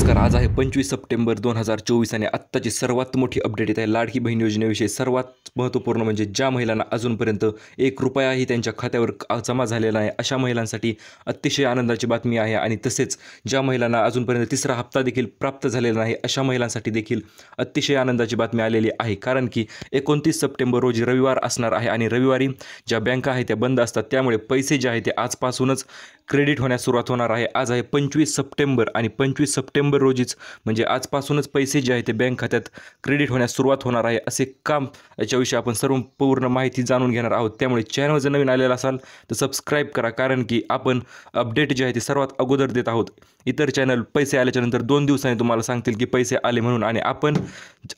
नमस्कार. आज आहे 25 सप्टेंबर 2024 आणि आत्ताची सर्वात मोठी अपडेट येत आहे लाडकी बहीण योजनेविषयी. सर्वात महत्त्वपूर्ण म्हणजे ज्या महिलांना अजूनपर्यंत ₹1ही त्यांच्या खात्यावर जमा झालेला आहे अशा महिलांसाठी अतिशय आनंदाची बातमी आहे. आणि तसेच ज्या महिलांना अजूनपर्यंत तिसरा हप्ता देखील प्राप्त झालेला नाही अशा महिलांसाठी देखील अतिशय आनंदाची बातमी आलेली आहे. कारण की 29 सप्टेंबर रोजी रविवार असणार आहे आणि रविवारी ज्या बँका आहेत त्या बंद असतात, त्यामुळे पैसे जे आहेत ते आजपासूनच क्रेडिट होण्यास सुरुवात होणार आहे. आज आहे 25 सप्टेंबर आणि 25 सप्टेंबर रोजीच म्हणजे आजपासूनच पैसे जे आहेत ते बँक खात्यात क्रेडिट होण्यास सुरुवात होणार आहे. असे काम याच्याविषयी आपण सर्व पूर्ण माहिती जाणून घेणार आहोत. त्यामुळे चॅनल जर नवीन आलेला असाल तर सबस्क्राईब करा, कारण की आपण अपडेट जे आहे ते सर्वात अगोदर देत आहोत. इतर चॅनल पैसे आल्याच्यानंतर 2 दिवसांनी तुम्हाला सांगतील की पैसे आले म्हणून, आणि आपण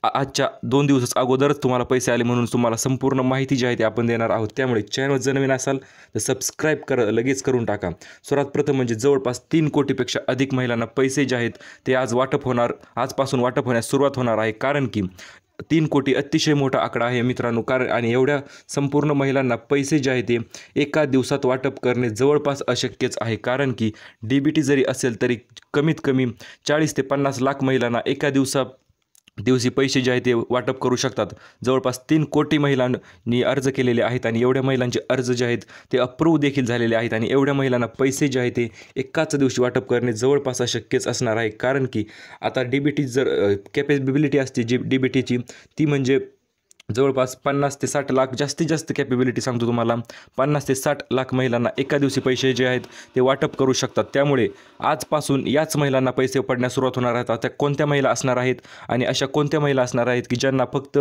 आजच्या 2 दिवस अगोदरच तुम्हाला पैसे आले म्हणून तुम्हाला संपूर्ण माहिती जी आहे ती आपण देणार आहोत. त्यामुळे चॅनल जर नवीन असाल तर सबस्क्राईब लगेच करून टाका. सर्वात प्रथम म्हणजे जवळपास 3 कोटीपेक्षा अधिक महिलांना पैसे जे आहेत ते आजपासून वाटप होण्यास सुरुवात होणार आहे. कारण की 3 कोटी अतिशय मोठा आकडा आहे मित्रांनो. कारण आणि एवढ्या संपूर्ण महिलांना पैसे जे आहे ते एका दिवसात वाटप करणे जवळपास अशक्यच आहे. कारण की DBT जरी असेल तरी कमीत कमी 40 ते 50 लाख महिलांना एका दिवशी पैसे जे आहेत ते वाटप करू शकतात. जवळपास 3 कोटी महिलांनी अर्ज केलेले आहेत आणि एवढ्या महिलांचे अर्ज जे आहेत ते अप्रूव्ह देखील झालेले आहेत. आणि एवढ्या महिलांना पैसे जे आहेत ते एकाच दिवशी वाटप करणे जवळपास अशक्यच असणार आहे. कारण की आता DBT जर कॅपेबिलिटी असते जी DBTची ती म्हणजे जवळपास 50 ते 60 लाख, जास्तीत जास्त कॅपेबिलिटी सांगतो तुम्हाला, 50 ते 60 लाख महिलांना एका दिवशी पैसे जे आहेत ते वाटप करू शकतात. त्यामुळे आजपासून याच महिलांना पैसे पडण्यास सुरुवात होणार आहेत. आता कोणत्या महिला असणार आहेत आणि अशा कोणत्या महिला असणार आहेत की ज्यांना फक्त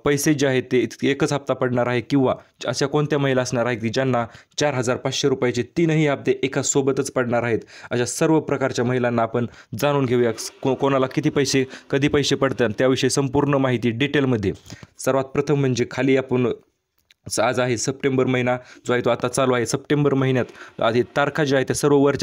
पैसे जे आहेत ते एकच हप्ता पडणार आहे, किंवा अशा कोणत्या महिला असणार आहेत की ज्यांना 4,500 रुपयाचे 3ही हप्ते एका सोबतच पडणार आहेत. अशा सर्व प्रकारच्या महिलांना आपण जाणून घेऊया कोणाला किती पैसे कधी पैसे पडतात त्याविषयी संपूर्ण माहिती डिटेलमध्ये. सर्वात प्रथम म्हणजे खाली आपण आज आहे सप्टेंबर महिना जो आहे तो आता चालू आहे. सप्टेंबर महिन्यात आधी तारखा ज्या आहेत त्या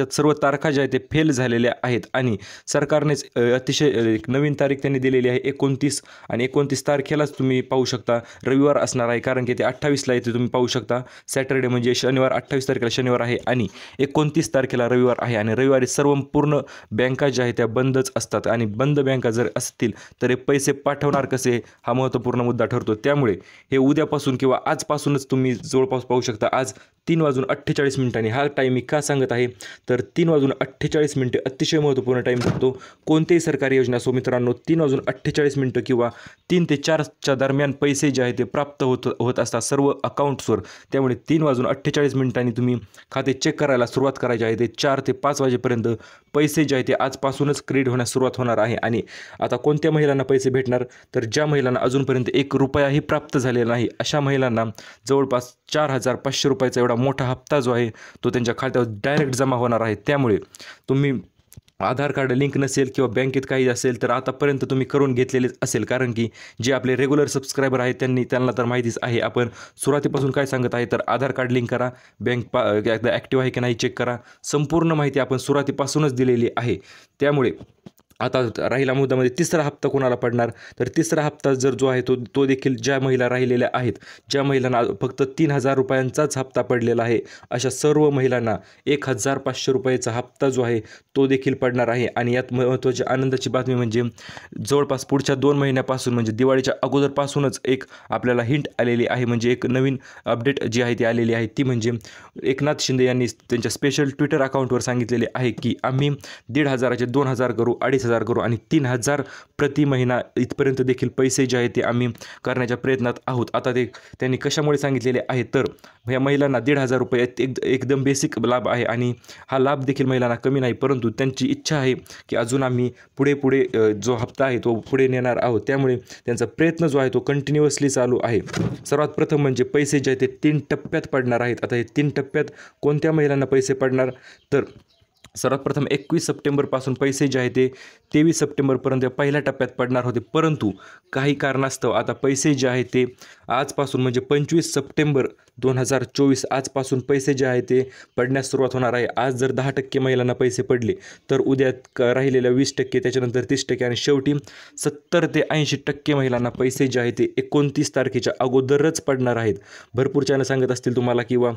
सर्व तारखा ज्या आहेत ते फेल झालेल्या आहेत आणि सरकारनेच अतिशय नवीन तारीख त्यांनी दिलेली आहे 29, आणि 29 तारखेलाच तुम्ही पाहू शकता रविवार असणार आहे. कारण की ते 28ला येते, तुम्ही पाहू शकता सॅटर्डे म्हणजे शनिवार. 28 तारखेला शनिवार आहे आणि 29 तारखेला रविवार आहे. आणि रविवारी सर्व पूर्ण बँका ज्या आहेत त्या बंदच असतात. आणि बंद बँका जर असतील तर हे पैसे पाठवणार कसे हा महत्त्वपूर्ण मुद्दा ठरतो. त्यामुळे हे उद्यापासून किंवा आजपासूनच तुम्ही जवळपास पाहू शकता. आज 3:48 हा टाईम मी का सांगत आहे तर 3:48 अतिशय महत्त्वपूर्ण टाईम ठरतो. कोणतेही सरकारी योजना असो मित्रांनो, 3:48 किंवा 3 ते 4च्या दरम्यान पैसे जे आहेत ते प्राप्त होत असतात सर्व अकाउंट्सवर. त्यामुळे 3:48 तुम्ही खाते चेक करायला सुरुवात करायची आहे. ते 4 ते 5 वाजेपर्यंत पैसे जे आहेत ते आजपासूनच क्रेडिट होण्यास सुरुवात होणार आहे. आणि आता कोणत्या महिलांना पैसे भेटणार तर ज्या महिलांना अजूनपर्यंत ₹1ही प्राप्त झालेला नाही अशा महिलांना जवळपास 4,500 रुपयाचा एवढा मोठा हप्ता जो आहे तो त्यांच्या खात्यावर डायरेक्ट जमा होणार आहे. त्यामुळे तुम्ही आधार कार्ड लिंक नसेल किंवा बँकेत काही असेल तर आतापर्यंत तुम्ही करून घेतलेलेच असेल. कारण की जे आपले रेग्युलर सबस्क्रायबर आहेत त्यांना तर माहितीच आहे. आपण सुरुवातीपासून काय सांगत आहे तर आधार कार्ड लिंक करा, बँक एकदा ॲक्टिव्ह आहे की नाही चेक करा. संपूर्ण माहिती आपण सुरुवातीपासूनच दिलेली आहे. त्यामुळे आता राहिला मुद्द्यामध्ये तिसरा हप्ता कोणाला पडणार तर तिसरा हप्ता जो आहे तो देखील ज्या महिला राहिलेल्या आहेत, ज्या महिलांना फक्त 3,000 रुपयांचाच हप्ता पडलेला आहे अशा सर्व महिलांना 1,500 रुपयाचा हप्ता जो आहे तो देखील पडणार आहे. आणि यात महत्त्वाची आनंदाची बातमी म्हणजे जवळपास पुढच्या 2 महिन्यापासून म्हणजे दिवाळीच्या अगोदरपासूनच एक आपल्याला हिंट आलेली आहे. म्हणजे एक नवीन अपडेट जी आहे ती आलेली आहे. ती म्हणजे एकनाथ शिंदे यांनी त्यांच्या स्पेशल ट्विटर अकाउंटवर सांगितलेले आहे की आम्ही 1,500चे 2,000 करू, 2,500 करू आणि 3,000 प्रति महिना इथपर्यंत देखील पैसे जे आहेत ते आम्ही करण्याच्या प्रयत्नात आहोत. आता ते त्यांनी कशामुळे सांगितलेले आहे तर ह्या महिलांना 1,500 रुपये एकदम बेसिक लाभ आहे आणि हा लाभ देखील महिलांना कमी नाही. परंतु त्यांची इच्छा आहे की अजून आम्ही पुढे जो हप्ता आहे तो पुढे नेणार आहोत. त्यामुळे त्यांचा प्रयत्न जो आहे तो कंटिन्युअसली चालू आहे. सर्वात प्रथम म्हणजे पैसे जे आहेत ते 3 टप्प्यात पडणार आहेत. आता हे 3 टप्प्यात कोणत्या महिलांना पैसे पडणार तर सर्वात प्रथम 21 सप्टेंबरपासून पैसे जे आहे ते 23 सप्टेंबरपर्यंत पहिल्या टप्प्यात पडणार होते. परंतु काही कारणास्तव आता पैसे जे आहे ते आजपासून म्हणजे 25 सप्टेंबर 2024 आजपासून पैसे जे आहे ते पडण्यास सुरुवात होणार आहे. आज जर 10% महिलांना पैसे पडले तर उद्या राहिलेल्या 20%, त्याच्यानंतर 30% आणि शेवटी 70 ते 80% महिलांना पैसे जे आहे ते 29 तारखेच्या अगोदरच पडणार आहेत. भरपूर चॅनल सांगत असतील तुम्हाला किंवा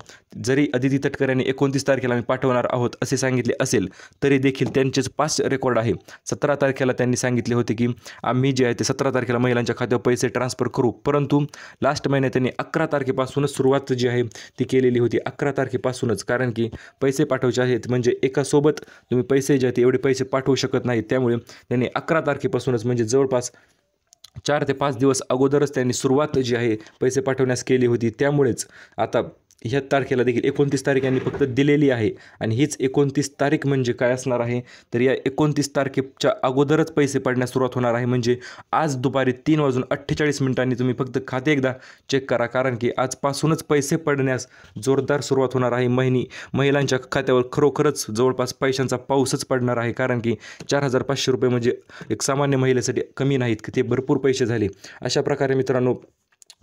जरी अदिती तटकरे यांनी 29 तारखेला आम्ही पाठवणार आहोत असे सांगितले असेल तरी देखील त्यांचेच 5 रेकॉर्ड आहे. 17 तारखेला त्यांनी सांगितले होते की आम्ही जे आहे ते 17 तारखेला महिलांच्या खात्यावर पैसे ट्रान्सफर करू, परंतु लास्ट महिन्यात त्यांनी 11 तारखेपासूनच सुरुवात जी आहे ती केलेली होती. 11 तारखेपासूनच, कारण की पैसे पाठवायचे आहेत म्हणजे एकासोबत तुम्ही पैसे जे आहेत एवढे पैसे पाठवू शकत नाही. त्यामुळे त्यांनी 11 तारखेपासूनच म्हणजे जवळपास 4 ते 5 दिवस अगोदरच त्यांनी सुरुवात जी आहे पैसे पाठवण्यास केली होती. त्यामुळेच आता ह्या तारखेला देखील 29 तारीख यांनी फक्त दिलेली आहे आणि हीच 29 तारीख म्हणजे काय असणार आहे, तर या 29 तारखेच्या अगोदरच पैसे पडण्यास सुरुवात होणार आहे. म्हणजे आज दुपारी 3:48 तुम्ही फक्त खाते एकदा चेक करा, कारण की आजपासूनच पैसे पडण्यास जोरदार सुरुवात होणार आहे. महिलांच्या खात्यावर खरोखरच जवळपास पैशांचा पाऊसच पडणार आहे, कारण की 4,500 रुपये म्हणजे एक सामान्य महिलेसाठी कमी नाहीत, की ते भरपूर पैसे झाले. अशा प्रकारे मित्रांनो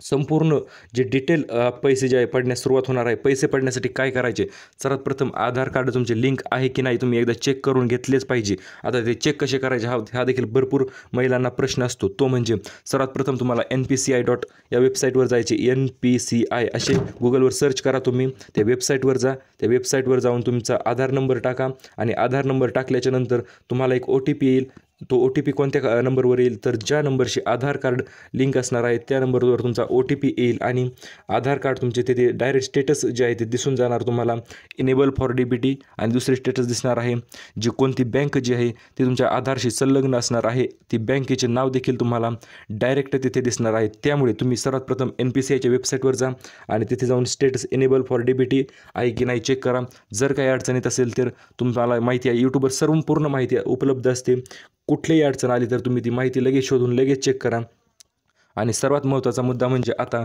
संपूर्ण जे डिटेल पैसे जे आहे पडण्यास सुरुवात होणार आहे. पैसे पडण्यासाठी काय करायचे, सर्वात प्रथम आधार कार्ड तुमचे लिंक आहे की नाही तुम्ही एकदा चेक करून घेतलेच पाहिजे. आता ते चेक कसे करायचे हा देखील भरपूर महिलांना प्रश्न असतो. तो म्हणजे सर्वात प्रथम तुम्हाला NPCI या वेबसाईटवर जायचे. NPCI असे गुगलवर सर्च करा, तुम्ही त्या वेबसाईटवर जा. त्या वेबसाईटवर जाऊन तुमचा आधार नंबर टाका आणि आधार नंबर टाकल्याच्या नंतर तुम्हाला एक OTP येईल. तो OTP कोणत्या नंबरवर येईल, तर ज्या नंबरशी आधार कार्ड लिंक असणार आहे त्या नंबरवर तुमचा OTP येईल आणि आधार कार्ड तुमचे तिथे डायरेक्ट स्टेटस जे आहे ते दिसून जाणार तुम्हाला, इनेबल फॉर DBT, आणि दुसरे स्टेटस दिसणार आहे. जी कोणती बँक जी आहे ती तुमच्या आधारशी संलग्न असणार आहे, ती बँकेचे नाव देखील तुम्हाला डायरेक्ट तिथे दिसणार आहे. त्यामुळे तुम्ही सर्वात प्रथम NPCIच्या वेबसाईटवर जा आणि तिथे जाऊन स्टेटस इनेबल फॉर DBT आहे की नाही चेक करा. जर काही अडचणीत असेल तर तुम्हाला माहिती आहे, यूट्यूबवर सर्व पूर्ण माहिती उपलब्ध असते. कुठलीही अडचण आली तर तुम्ही ती माहिती लगेच शोधून लगेच चेक करा. आणि सर्वात महत्त्वाचा मुद्दा म्हणजे आता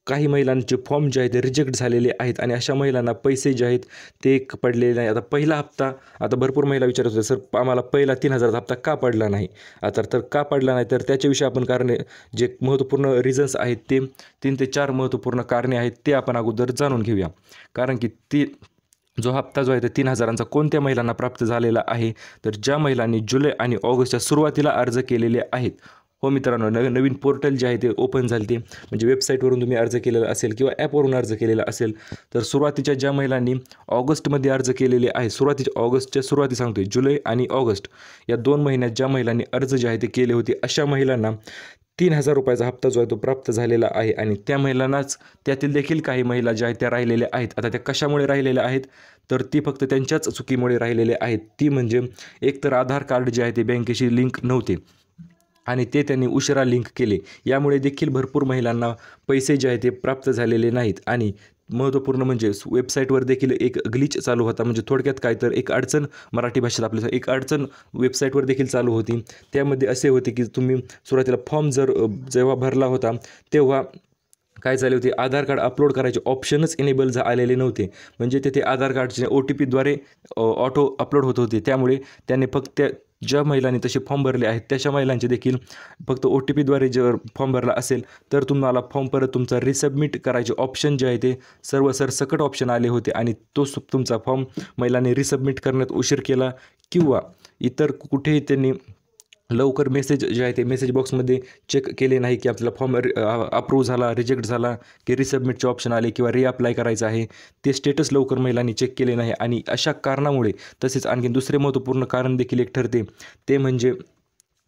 काही महिलांचे फॉर्म जे आहेत ते रिजेक्ट झालेले आहेत आणि अशा महिलांना पैसे जे आहेत ते पडलेले नाही. आता पहिला हप्ता, आता भरपूर महिला विचारत होत्या, सर आम्हाला पहिला 3,000चा हप्ता का पडला नाही. आता तर का पडला नाही, तर त्याच्याविषयी आपण कारणे जे महत्त्वपूर्ण रिझन्स आहेत ते 3 ते 4 महत्त्वपूर्ण कारणे आहेत ते आपण अगोदर जाणून घेऊया. कारण की जो हप्ता जो आहे तो 3,000चा कोणत्या महिलांना प्राप्त झालेला आहे, तर ज्या महिलांनी जुलै आणि ऑगस्टच्या सुरुवातीला अर्ज केलेले आहेत. हो मित्रांनो, नवीन पोर्टल जे आहे ते ओपन झाले, ते म्हणजे वेबसाईटवरून तुम्ही अर्ज केलेला असेल किंवा ॲपवरून अर्ज केलेला असेल, तर सुरुवातीच्या ज्या महिलांनी ऑगस्टमध्ये अर्ज केलेले आहे, ऑगस्टच्या सुरुवाती सांगतोय, जुलै आणि ऑगस्ट या 2 महिन्यात ज्या महिलांनी अर्ज जे आहे ते केले होते, अशा महिलांना 3,000 रुपयाचा हप्ता जो आहे तो प्राप्त झालेला आहे. आणि त्या महिलांनाच त्यातील देखील काही महिला ज्या आहेत त्या राहिलेल्या आहेत. आता त्या कशामुळे राहिलेल्या आहेत, तर ती फक्त त्यांच्याच चुकीमुळे राहिलेले आहेत. ती म्हणजे एकतर आधार कार्ड जे आहे ते बँकेशी लिंक नव्हते आणि ते त्यांनी उशिरा लिंक केले, यामुळे देखील भरपूर महिलांना पैसे जे आहे ते प्राप्त झालेले नाहीत. आणि महत्त्वपूर्ण म्हणजे वेबसाईटवर देखील एक ग्लिच चालू होता, म्हणजे थोडक्यात काय तर एक अडचण, मराठी भाषेत आपल्या एक अडचण वेबसाईटवर देखील चालू होती. त्यामध्ये असे होते की तुम्ही सुरुवातीला फॉर्म जेव्हा भरला होता तेव्हा काय झाले होते, आधार कार्ड अपलोड करायचे ऑप्शनच इनेबल आलेले नव्हते. म्हणजे तिथे आधार कार्डचे OTPद्वारे ऑटो अपलोड होत होते. त्यामुळे त्यांनी फक्त ज्या महिलांनी तसे फॉर्म भरले आहेत त्याच्या महिलांचे देखील फक्त OTPद्वारे जर फॉर्म भरला असेल तर तुम्हाला फॉर्म परत तुमचा रिसबमिट करायचे ऑप्शन जे आहे ते सर्व सरसकट ऑप्शन आले होते आणि तो तुमचा फॉर्म महिलांनी रिसबमिट करण्यात उशीर केला किंवा इतर कुठेही त्यांनी लवकर मेसेज जे आहे ते मेसेज बॉक्समध्ये चेक केले नाही की आपल्याला फॉर्म अप्रूव्ह झाला, रिजेक्ट झाला की रिसबमिटचे ऑप्शन आले किंवा रिअप्लाय करायचं आहे, ते स्टेटस लवकर महिलांनी चेक केले नाही. आणि अशा कारणामुळे तसेच आणखी दुसरे महत्त्वपूर्ण कारण देखील एक ठरते, ते म्हणजे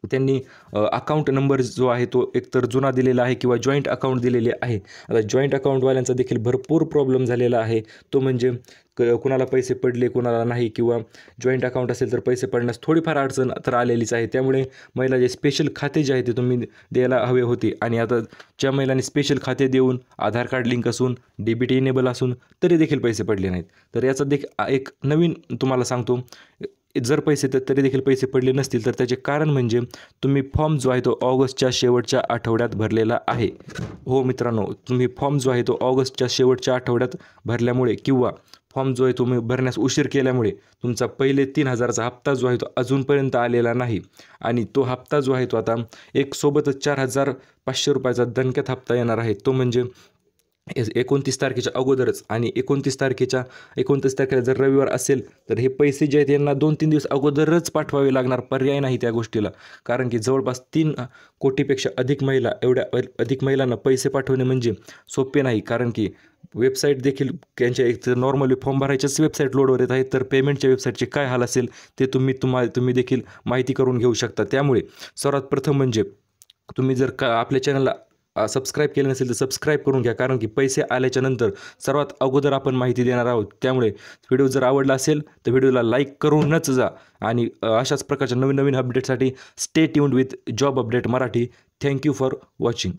त्यांनी अकाउंट नंबर जो आहे तो एकतर जुना दिलेला आहे किंवा जॉईंट अकाउंट दिलेले आहे. आता जॉईंट अकाउंटवाल्यांचा देखील भरपूर प्रॉब्लेम झालेला आहे. तो म्हणजे कुणाला पैसे पडले कुणाला नाही, किंवा जॉईंट अकाउंट असेल तर पैसे पडण्यास थोडीफार अडचण तर आलेलीच आहे. त्यामुळे महिला जे स्पेशल खाते जे आहे ते तुम्ही द्यायला हवे होते. आणि आता ज्या महिलांनी स्पेशल खाते देऊन आधार कार्ड लिंक असून DBT इनेबल असून तरी देखील पैसे पडले नाहीत, तर याचा एक नवीन तुम्हाला सांगतो, जर पैसे तरी देखील पैसे पडले नसतील तर त्याचे कारण म्हणजे तुम्ही फॉर्म जो आहे तो ऑगस्टच्या शेवटच्या आठवड्यात भरलेला आहे. हो मित्रांनो, तुम्ही फॉर्म जो आहे तो ऑगस्टच्या शेवटच्या आठवड्यात भरल्यामुळे किंवा फॉर्म जो आहे तुम्ही भरण्यास उशीर केल्यामुळे तुमचा पहिले 3,000चा हप्ता जो आहे तो अजूनपर्यंत आलेला नाही. आणि तो हप्ता जो आहे तो आता एक सोबतच 4,500 रुपयाचा दणक्यात हप्ता येणार आहे. तो म्हणजे 29 तारखेच्या अगोदरच, आणि 29 तारखेला जर रविवार असेल तर हे पैसे जे आहेत यांना 2-3 दिवस अगोदरच पाठवावे लागणार, पर्याय नाही त्या गोष्टीला. कारण की जवळपास 3 कोटीपेक्षा अधिक महिला, एवढ्या अधिक महिलांना पैसे पाठवणे म्हणजे सोपे नाही. कारण की वेबसाईट देखील त्यांच्या एक नॉर्मली फॉर्म भरायच्याच वेबसाईट लोडवर येत आहेत, तर पेमेंटच्या वेबसाईटचे काय हाल असेल ते तुम्ही देखील माहिती करून घेऊ शकता. त्यामुळे सर्वात प्रथम म्हणजे तुम्ही जर आपल्या चॅनलला सबस्क्राईब केलं नसेल तर सबस्क्राईब करून घ्या. कारण की पैसे आल्याच्या नंतर सर्वात अगोदर आपण माहिती देणार आहोत. त्यामुळे व्हिडिओ जर आवडला असेल तर व्हिडिओला लाईक करूनच जा, आणि अशाच प्रकारच्या नवीन अपडेटसाठी stay tuned with job update Marathi. Thank you for watching.